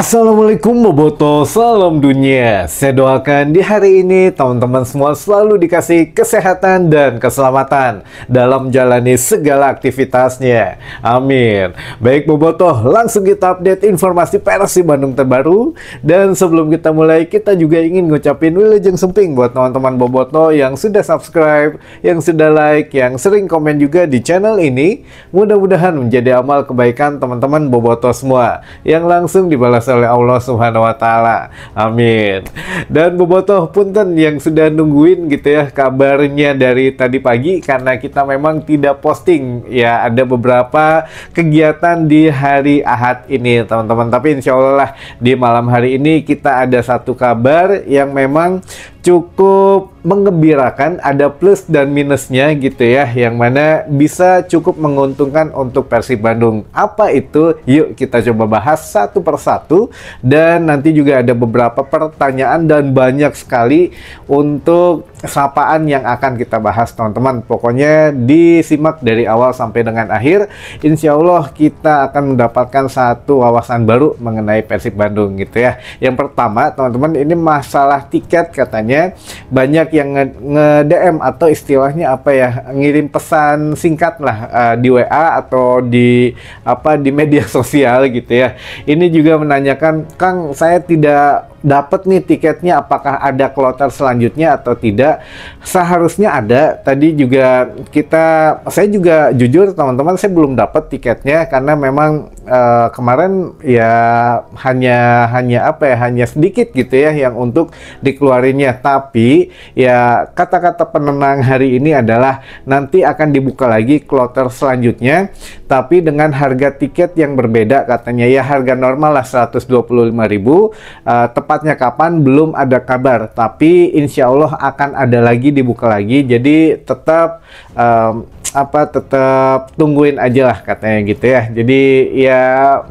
Assalamualaikum Boboto, salam dunia. Saya doakan di hari ini teman-teman semua selalu dikasih kesehatan dan keselamatan dalam menjalani segala aktivitasnya. Amin. Baik Boboto, langsung kita update informasi Persib Bandung terbaru. Dan sebelum kita mulai, kita juga ingin ngucapin wilujeng semping buat teman-teman Boboto yang sudah subscribe, yang sudah like, yang sering komen juga di channel ini. Mudah-mudahan menjadi amal kebaikan teman-teman Boboto semua yang langsung dibalas oleh Allah Subhanahu wa Ta'ala. Amin. Dan Bobotoh punten yang sudah nungguin gitu ya kabarnya dari tadi pagi, karena kita memang tidak posting ya, ada beberapa kegiatan di hari Ahad ini teman-teman, tapi insya Allah lah di malam hari ini kita ada satu kabar yang memang cukup menggembirakan, ada plus dan minusnya gitu ya, yang mana bisa cukup menguntungkan untuk Persib Bandung. Apa itu? Yuk kita coba bahas satu persatu, dan nanti juga ada beberapa pertanyaan dan banyak sekali untuk sapaan yang akan kita bahas teman-teman. Pokoknya disimak dari awal sampai dengan akhir, insya Allah kita akan mendapatkan satu wawasan baru mengenai Persib Bandung gitu ya. Yang pertama teman-teman, ini masalah tiket. Katanya banyak yang nge-DM atau istilahnya apa ya, ngirim pesan singkat lah di WA atau di media sosial gitu ya. Ini juga menanyakan, Kang, saya tidak dapat nih tiketnya, apakah ada kloter selanjutnya atau tidak? Seharusnya ada. Tadi juga saya juga jujur teman-teman, saya belum dapat tiketnya karena memang kemarin ya hanya sedikit gitu ya yang untuk dikeluarinnya. Tapi ya kata-kata penenang hari ini adalah nanti akan dibuka lagi kloter selanjutnya, tapi dengan harga tiket yang berbeda katanya ya. Harga normal lah 125.000, tepatnya kapan belum ada kabar, tapi insya Allah akan ada lagi, dibuka lagi. Jadi tetap tetap tungguin aja lah katanya gitu ya. Jadi ya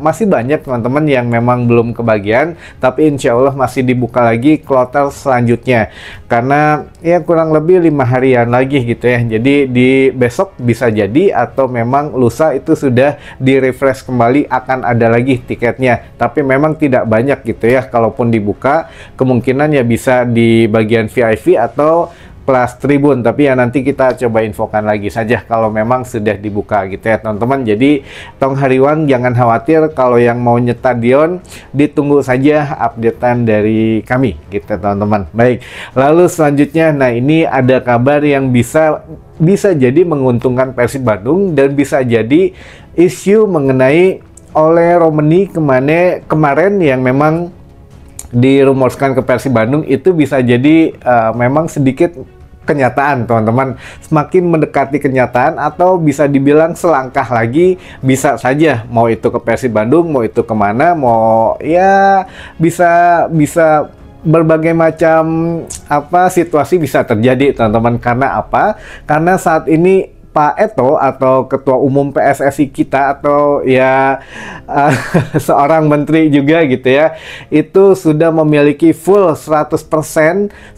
masih banyak teman-teman yang memang belum kebagian, tapi insya Allah masih dibuka lagi kloter selanjutnya, karena ya kurang lebih 5 harian lagi gitu ya. Jadi di besok bisa jadi, atau memang lusa itu sudah di refresh kembali, akan ada lagi tiketnya, tapi memang tidak banyak gitu ya. Kalaupun dibuka, kemungkinan ya bisa di bagian VIP atau kelas tribun, tapi ya nanti kita coba infokan lagi saja kalau memang sudah dibuka gitu ya teman-teman. Jadi tong hariwan jangan khawatir, kalau yang mau nyetadion ditunggu saja updatean dari kami gitu teman-teman. Baik, lalu selanjutnya, nah ini ada kabar yang bisa jadi menguntungkan Persib Bandung, dan bisa jadi isu mengenai oleh Romani kemarin yang memang dirumorkan ke Persib Bandung, itu bisa jadi memang sedikit kenyataan teman-teman, semakin mendekati kenyataan, atau bisa dibilang selangkah lagi bisa saja, mau itu ke Persib Bandung, mau itu kemana, mau ya bisa berbagai macam situasi bisa terjadi teman-teman. Karena apa? Karena saat ini Pak Eto atau Ketua Umum PSSI kita, atau ya seorang menteri juga gitu ya, itu sudah memiliki full 100%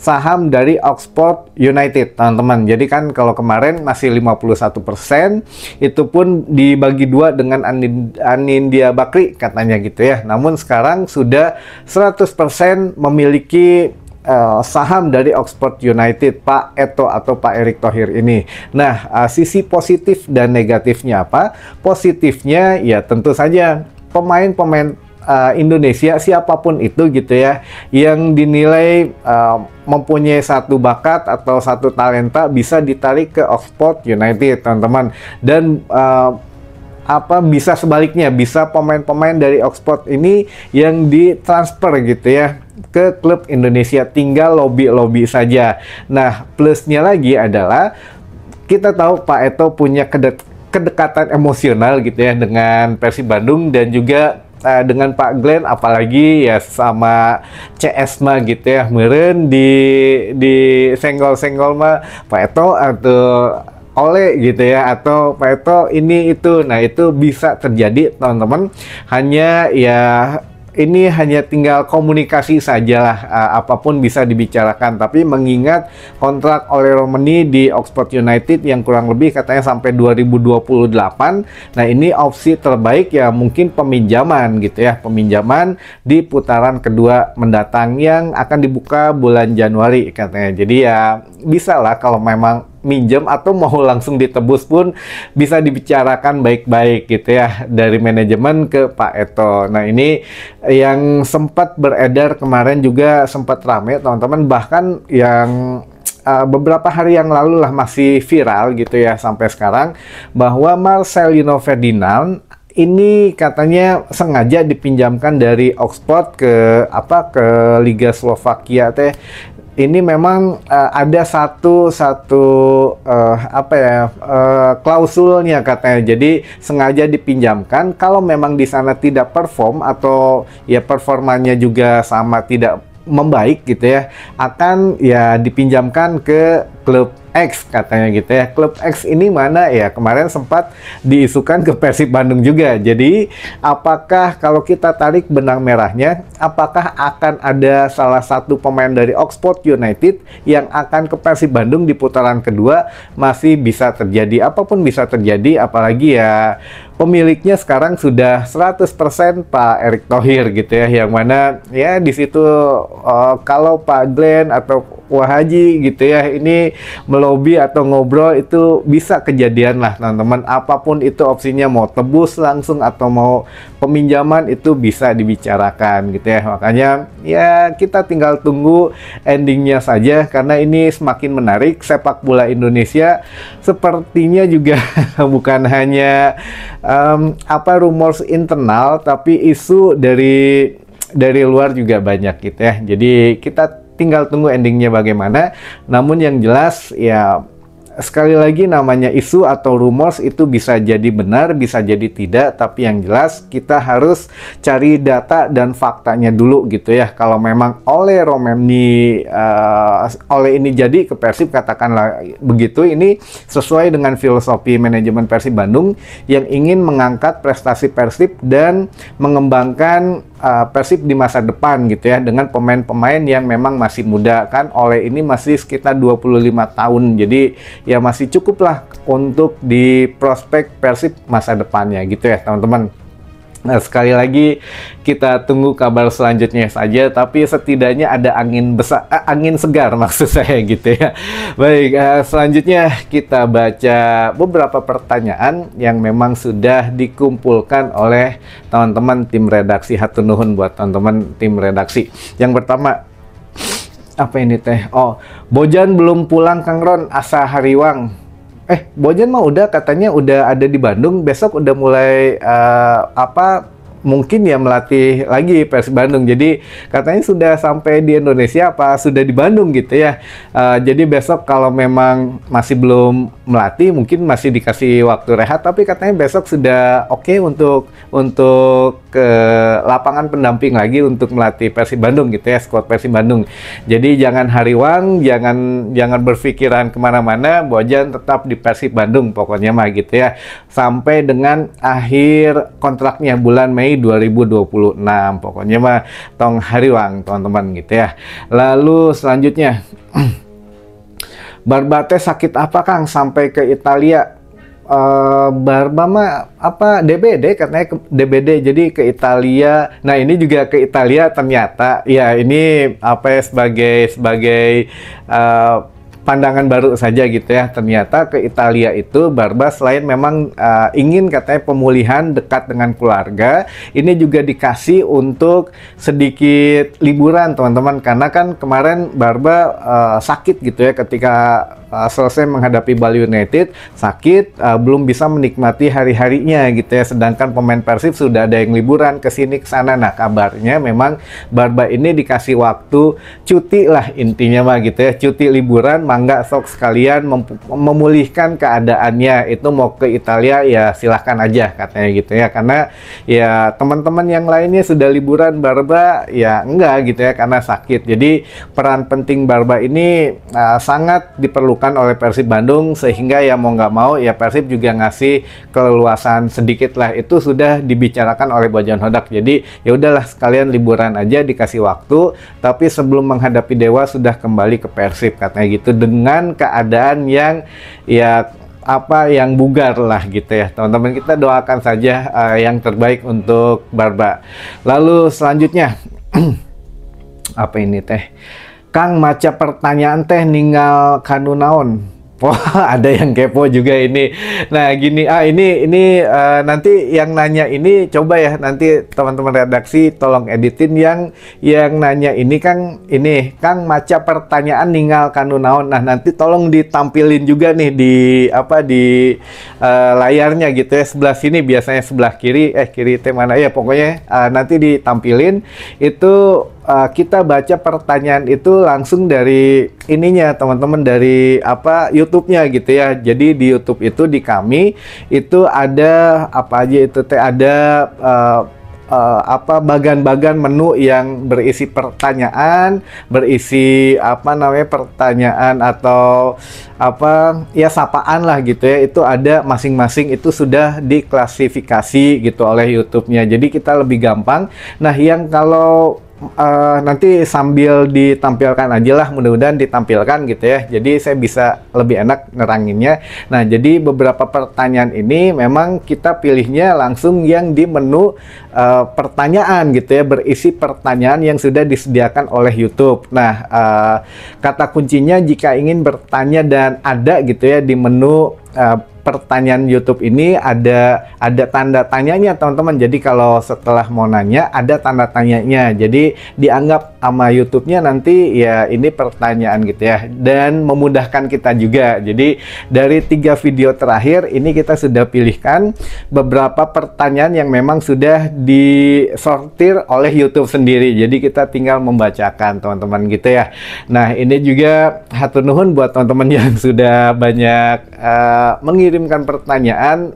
saham dari Oxford United teman-teman. Jadi kan kalau kemarin masih 51%, itu pun dibagi dua dengan Anindya Bakri katanya gitu ya. Namun sekarang sudah 100% memiliki saham dari Oxford United, Pak Eto atau Pak Erick Thohir ini. Nah, sisi positif dan negatifnya apa? Positifnya ya tentu saja pemain-pemain Indonesia siapapun itu gitu ya, yang dinilai mempunyai satu bakat atau satu talenta, bisa ditarik ke Oxford United teman-teman. Dan bisa sebaliknya, bisa pemain-pemain dari Oxford ini yang ditransfer gitu ya ke klub Indonesia, tinggal lobby saja. Nah, plusnya lagi adalah kita tahu Pak Eto punya kedekatan emosional gitu ya dengan Persib Bandung, dan juga dengan Pak Glenn, apalagi ya sama CS mah gitu ya, meureun di senggol-senggol mah Pak Eto atau oleh gitu ya, atau Pak Eto ini itu. Nah, itu bisa terjadi teman-teman, hanya ya ini hanya tinggal komunikasi sajalah, apapun bisa dibicarakan. Tapi mengingat kontrak oleh Romani di Oxford United yang kurang lebih katanya sampai 2028, nah ini opsi terbaik ya mungkin peminjaman gitu ya, peminjaman di putaran kedua mendatang yang akan dibuka bulan Januari katanya. Jadi ya bisa lah kalau memang minjem atau mau langsung ditebus pun bisa dibicarakan baik-baik gitu ya dari manajemen ke Pak Eto. Nah ini yang sempat beredar kemarin juga sempat rame teman-teman, bahkan yang beberapa hari yang lalu lah masih viral gitu ya sampai sekarang, bahwa Marcelino Ferdinand ini katanya sengaja dipinjamkan dari Oxford ke Liga Slovakia teh. Ini memang ada satu klausulnya katanya. Jadi sengaja dipinjamkan kalau memang di sana tidak perform atau ya performanya juga sama tidak membaik gitu ya, akan ya dipinjamkan ke klub X katanya gitu ya. Klub X ini mana ya, kemarin sempat diisukan ke Persib Bandung juga. Jadi apakah kalau kita tarik benang merahnya, apakah akan ada salah satu pemain dari Oxford United yang akan ke Persib Bandung di putaran kedua? Masih bisa terjadi, apapun bisa terjadi, apalagi ya pemiliknya sekarang sudah 100% Pak Erick Thohir gitu ya, yang mana ya di situ kalau Pak Glenn atau Wahaji gitu ya ini melobi atau ngobrol itu bisa kejadian lah teman-teman. Apapun itu opsinya, mau tebus langsung atau mau peminjaman itu bisa dibicarakan gitu ya. Makanya ya kita tinggal tunggu endingnya saja, karena ini semakin menarik. Sepak bola Indonesia sepertinya juga bukan hanya rumors internal, tapi isu dari luar juga banyak gitu ya. Jadi kita tinggal tunggu endingnya bagaimana. Namun yang jelas ya sekali lagi namanya isu atau rumors itu bisa jadi benar, bisa jadi tidak, tapi yang jelas kita harus cari data dan faktanya dulu gitu ya. Kalau memang oleh Romani oleh ini jadi ke Persib, katakanlah begitu, ini sesuai dengan filosofi manajemen Persib Bandung yang ingin mengangkat prestasi Persib dan mengembangkan Persib di masa depan gitu ya, dengan pemain-pemain yang memang masih muda. Kan oleh ini masih sekitar 25 tahun, jadi ya masih cukup lah untuk di prospek Persib masa depannya gitu ya teman-teman. Nah, sekali lagi kita tunggu kabar selanjutnya saja, tapi setidaknya ada angin besar, angin segar maksud saya gitu ya. Baik, selanjutnya kita baca beberapa pertanyaan yang memang sudah dikumpulkan oleh teman-teman tim redaksi. Hatur nuhun buat teman-teman tim redaksi. Yang pertama, apa ini teh? Oh, Bojan belum pulang Kang Ron, asa hariwang. Bojan mah udah, katanya udah ada di Bandung, besok udah mulai mungkin ya melatih lagi Persib Bandung. Jadi katanya sudah sampai di Indonesia apa sudah di Bandung gitu ya. Jadi besok kalau memang masih belum melatih, mungkin masih dikasih waktu rehat, tapi katanya besok sudah oke untuk ke lapangan pendamping lagi untuk melatih Persib Bandung gitu ya, skuad Persib Bandung. Jadi jangan hariwang, jangan berpikiran kemana-mana, Bojan tetap di Persib Bandung pokoknya mah gitu ya, sampai dengan akhir kontraknya bulan Mei 2026 pokoknya mah tong hariwang teman-teman gitu ya. Lalu selanjutnya Barbate sakit apa Kang sampai ke Italia? Barba mah DBD katanya, DBD jadi ke Italia. Nah ini juga ke Italia ternyata ya, ini sebagai pandangan baru saja gitu ya. Ternyata ke Italia itu Barba selain memang ingin katanya pemulihan dekat dengan keluarga, ini juga dikasih untuk sedikit liburan teman-teman, karena kan kemarin Barba sakit gitu ya ketika selesai menghadapi Bali United, sakit, belum bisa menikmati hari-harinya gitu ya. Sedangkan pemain Persib sudah ada yang liburan ke sini ke sana. Nah, kabarnya memang Barba ini dikasih waktu cuti lah intinya mah gitu ya. Cuti liburan, mangga sok sekalian memulihkan keadaannya. Itu mau ke Italia ya silahkan aja katanya gitu ya. Karena ya teman-teman yang lainnya sudah liburan, Barba ya enggak gitu ya karena sakit. Jadi peran penting Barba ini sangat diperlukan dilakukan oleh Persib Bandung, sehingga ya mau nggak mau ya Persib juga ngasih keleluasan sedikit lah. Itu sudah dibicarakan oleh Bojan Hodak. Jadi ya udahlah, sekalian liburan aja, dikasih waktu, tapi sebelum menghadapi Dewa sudah kembali ke Persib katanya gitu, dengan keadaan yang ya apa yang bugar lah gitu ya teman-teman. Kita doakan saja yang terbaik untuk Barba. Lalu selanjutnya apa ini teh, Kang maca pertanyaan teh ninggal kanu naon. Wah, ada yang kepo juga ini. Nah, gini, ini nanti yang nanya ini coba ya nanti teman-teman redaksi tolong editin yang nanya ini Kang maca pertanyaan ninggal kanu naon. Nah, nanti tolong ditampilin juga nih di layarnya gitu ya, sebelah sini, biasanya sebelah kiri teh mana ya, pokoknya nanti ditampilin itu. Kita baca pertanyaan itu langsung dari ininya teman-teman, dari YouTube-nya gitu ya. Jadi di YouTube itu, di kami itu ada apa aja itu teh, ada bagan-bagan menu yang berisi pertanyaan, berisi pertanyaan atau sapaan lah gitu ya. Itu ada masing-masing, itu sudah diklasifikasi gitu oleh YouTube-nya. Jadi kita lebih gampang. Nah, yang kalau nanti sambil ditampilkan aja lah, mudah-mudahan ditampilkan gitu ya, jadi saya bisa lebih enak neranginnya. Nah, jadi beberapa pertanyaan ini memang kita pilihnya langsung yang di menu pertanyaan gitu ya, berisi pertanyaan yang sudah disediakan oleh YouTube. Nah, kata kuncinya jika ingin bertanya dan ada gitu ya di menu pertanyaan YouTube ini ada tanda tanyanya teman-teman. Jadi kalau setelah mau nanya ada tanda tanyanya, jadi dianggap sama YouTube-nya nanti ya ini pertanyaan gitu ya, dan memudahkan kita juga. Jadi dari 3 video terakhir ini kita sudah pilihkan beberapa pertanyaan yang memang sudah disortir oleh YouTube sendiri, jadi kita tinggal membacakan teman-teman gitu ya. Nah, ini juga hatur nuhun buat teman-teman yang sudah banyak mengirimkan pertanyaan,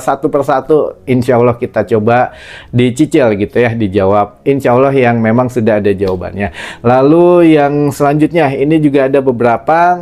satu persatu insya Allah kita coba dicicil gitu ya, dijawab insya Allah yang memang sudah ada jawabannya. Lalu yang selanjutnya ini juga ada beberapa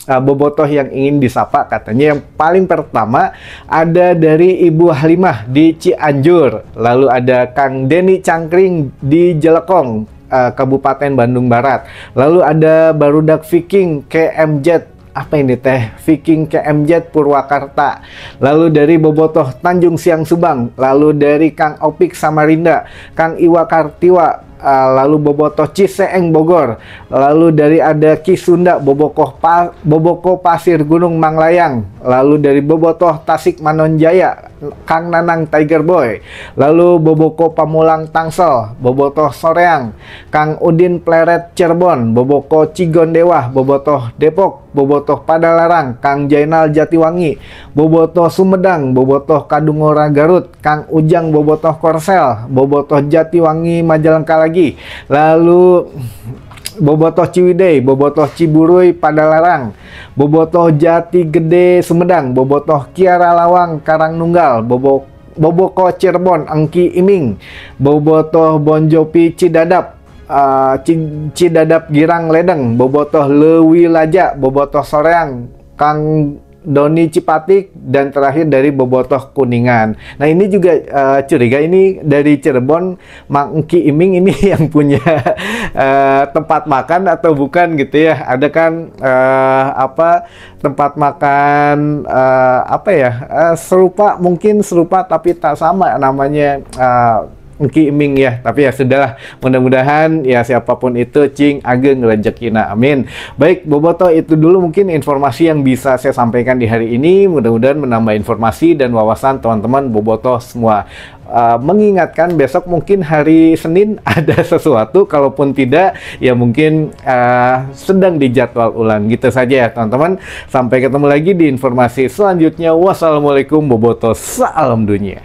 bobotoh yang ingin disapa katanya. Yang paling pertama ada dari Ibu Halimah di Cianjur, lalu ada Kang Denny Cangkring di Jelekong, Kabupaten Bandung Barat, lalu ada Barudak Viking KMZ, apa ini teh, Viking KMZ Purwakarta, lalu dari bobotoh Tanjung Siang Subang, lalu dari Kang Opik Samarinda, Kang Iwa Kartiwa, lalu bobotoh Ciseeng Bogor, lalu dari ada Ki Sunda Boboko Pasir Gunung Manglayang, lalu dari bobotoh Tasik Manonjaya Kang Nanang Tiger Boy, lalu Boboko Pamulang Tangsel, bobotoh Soreang Kang Udin Pleret Cirebon, Boboko Cigondewa, bobotoh Depok, bobotoh Padalarang Kang Jainal Jatiwangi, bobotoh Sumedang, bobotoh Kadungora Garut Kang Ujang, bobotoh Korsel, bobotoh Jatiwangi Majalengka lagi, lalu bobotoh Ciwidey, bobotoh Ciburuy Padalarang, bobotoh Jati Gede Sumedang, bobotoh Kiara Lawang Karangnunggal, boboko Cirebon Engki Iming, bobotoh Bonjopi Cidadap, Cidadap Girang Ledeng, bobotoh Lewi Laja, bobotoh Soreang Kang Doni Cipatik, dan terakhir dari bobotoh Kuningan. Nah, ini juga curiga ini dari Cirebon, Mang Engki Iming ini yang punya tempat makan atau bukan gitu ya. Ada kan tempat makan serupa, mungkin serupa tapi tak sama namanya, Engki Iming ya. Tapi ya sudahlah, mudah-mudahan ya siapapun itu cing ageng rezekina, amin. Baik bobotoh, itu dulu mungkin informasi yang bisa saya sampaikan di hari ini. Mudah-mudahan menambah informasi dan wawasan teman-teman bobotoh semua. Mengingatkan besok mungkin hari Senin ada sesuatu, kalaupun tidak ya mungkin sedang dijadwal ulang gitu saja ya teman-teman. Sampai ketemu lagi di informasi selanjutnya. Wassalamualaikum bobotoh, salam dunia.